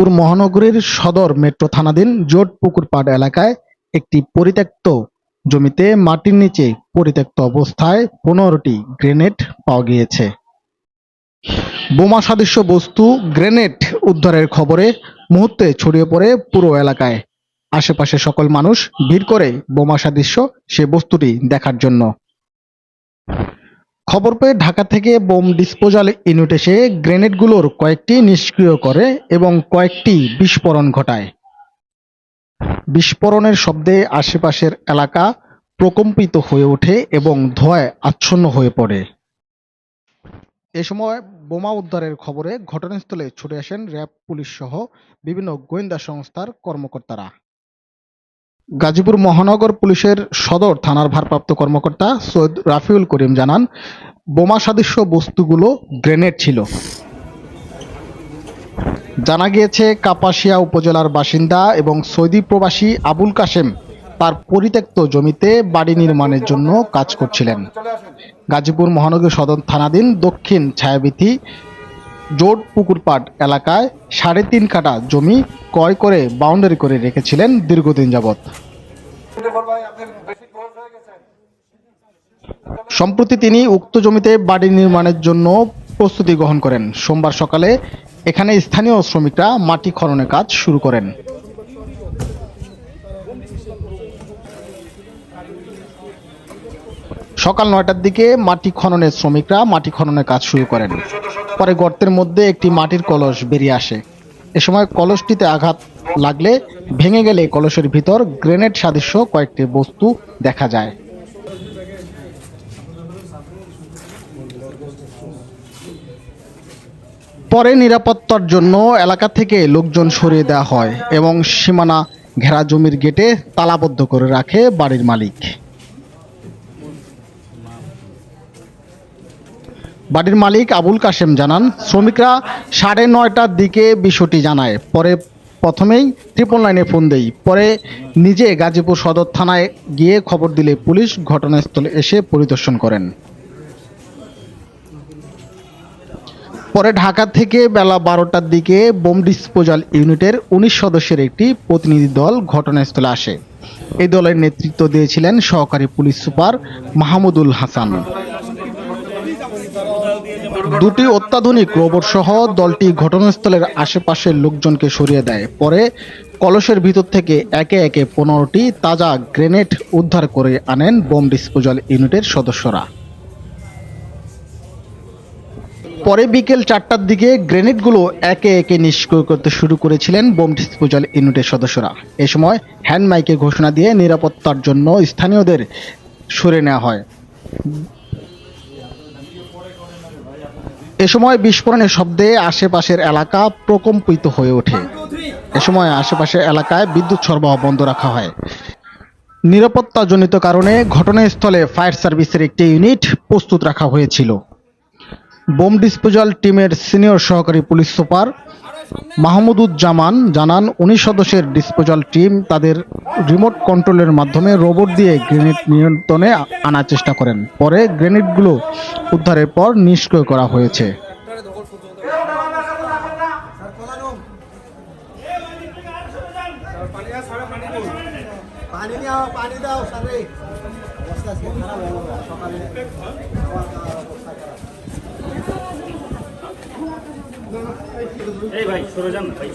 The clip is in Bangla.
গাজীপুর মহানগরীর সদর মেট্রো থানাধীন জোটপুকুরপাড় এলাকায় একটি পরিত্যক্ত জমিতে মাটির নিচে পরিত্যক্ত অবস্থায় ১৫টি গ্রেনেড পাওয়া গিয়েছে। বোমা সদৃশ বস্তু গ্রেনেড উদ্ধারের খবরে মুহূর্তে ছড়িয়ে পড়ে পুরো এলাকায়। আশেপাশে সকল মানুষ ভিড় করে বোমা সদৃশ সে বস্তুটি দেখার জন্য। খবর পেয়ে ঢাকা থেকে বোম ডিসপোজাল ইউনিট এসে গ্রেনেডগুলোর কয়েকটি নিষ্ক্রিয় করে এবং কয়েকটি বিস্ফোরণ ঘটায়। বিস্ফোরণের শব্দে আশেপাশের এলাকা প্রকম্পিত হয়ে ওঠে এবং ধোঁয়ায় আচ্ছন্ন হয়ে পড়ে। এ সময় বোমা উদ্ধারের খবরে ঘটনাস্থলে ছুটে আসেন র্যাব, পুলিশ সহ বিভিন্ন গোয়েন্দা সংস্থার কর্মকর্তারা। গাজীপুর মহানগর পুলিশের সদর থানার ভারপ্রাপ্ত কর্মকর্তা সৈয়দ রাফিউল করিম জানান, বোমা সদৃশ বস্তুগুলো গ্রেনেড ছিল। জানা গিয়েছে, কাপাসিয়া উপজেলার বাসিন্দা এবং সৌদি প্রবাসী আবুল কাশেম তার পরিত্যক্ত জমিতে বাড়ি নির্মাণের জন্য কাজ করছিলেন। গাজীপুর মহানগর সদর থানাধীন দক্ষিণ ছায়াবীথি জোটপুকুরপাড় এলাকায় ৩.৫ কাঠা জমি ক্রয় করে বাউন্ডারি করে রেখেছিলেন দীর্ঘদিন যাবৎ। সম্প্রতি তিনি উক্ত জমিতে বাড়ি নির্মাণের জন্য প্রস্তুতি গ্রহণ করেন। সোমবার সকালে এখানে স্থানীয় শ্রমিকরা মাটি খননের কাজ শুরু করেন। সকাল ৯টার দিকে মাটি খননের কাজ শুরু করেন। পরে গর্তের মধ্যে একটি মাটির কলস বেরিয়ে আসে। এ সময় কলসটিতে আঘাত লাগলে ভেঙে গেলে কলসের ভিতর গ্রেনেড সদৃশ কয়েকটি বস্তু দেখা যায়। পরে নিরাপত্তার জন্য এলাকা থেকে লোকজন সরিয়ে দেওয়া হয় এবং সীমানা ঘেরা জমির গেটে তালাবদ্ধ করে রাখে বাড়ির মালিক। বাড়ির মালিক আবুল কাশেম জানান, শ্রমিকরা ৯:৩০টার দিকে বিষয়টি জানায়। পরে প্রথমেই 999-এ ফোন দেই। পরে নিজে গাজীপুর সদর থানায় গিয়ে খবর দিলে পুলিশ ঘটনাস্থলে এসে পরিদর্শন করেন। পরে ঢাকা থেকে বেলা 12টার দিকে বোম ডিসপোজাল ইউনিটের ১৯ সদস্যের একটি প্রতিনিধি দল ঘটনাস্থলে আসে। এই দলের নেতৃত্ব দিয়েছিলেন সহকারী পুলিশ সুপার মাহমুদুল হাসান। দুটি অত্যাধুনিক রোবট সহ দলটি ঘটনাস্থলের আশেপাশের লোকজনকে সরিয়ে দেয়। পরে কলসের ভিতর থেকে একে একে ১৫টি তাজা গ্রেনেড উদ্ধার করে আনেন বোম ডিসপোজাল ইউনিটের সদস্যরা। পরে বিকেল ৪টার দিকে গ্রেনেডগুলো একে একে নিষ্ক্রিয় করতে শুরু করেছিলেন বোম ডিসপোজাল ইউনিটের সদস্যরা। এ সময় হ্যান্ড মাইকে ঘোষণা দিয়ে নিরাপত্তার জন্য স্থানীয়দের সরিয়ে নেওয়া হয়। এ সময় বিস্ফোরণের শব্দে আশেপাশের এলাকা প্রকম্পিত হয়ে ওঠে। এ সময় আশেপাশের এলাকায় বিদ্যুৎ সরবরাহ বন্ধ রাখা হয়। নিরাপত্তাজনিত কারণে ঘটনাস্থলে ফায়ার সার্ভিসের একটি ইউনিট প্রস্তুত রাখা হয়েছিল। বোম ডিসপোজাল টিমের সিনিয়র সহকারী পুলিশ সুপার মাহমুদুজ্জামান জানান, ১৯ সদস্যের ডিসপোজাল টিম তাদের রিমোট কন্ট্রোলের মাধ্যমে রোবট দিয়ে গ্রেনেড নিয়ন্ত্রণে আনার চেষ্টা করেন। পরে গ্রেনেডগুলো উদ্ধারের পর নিষ্ক্রিয় করা হয়েছে। এই ভাই সরে যান ভাই।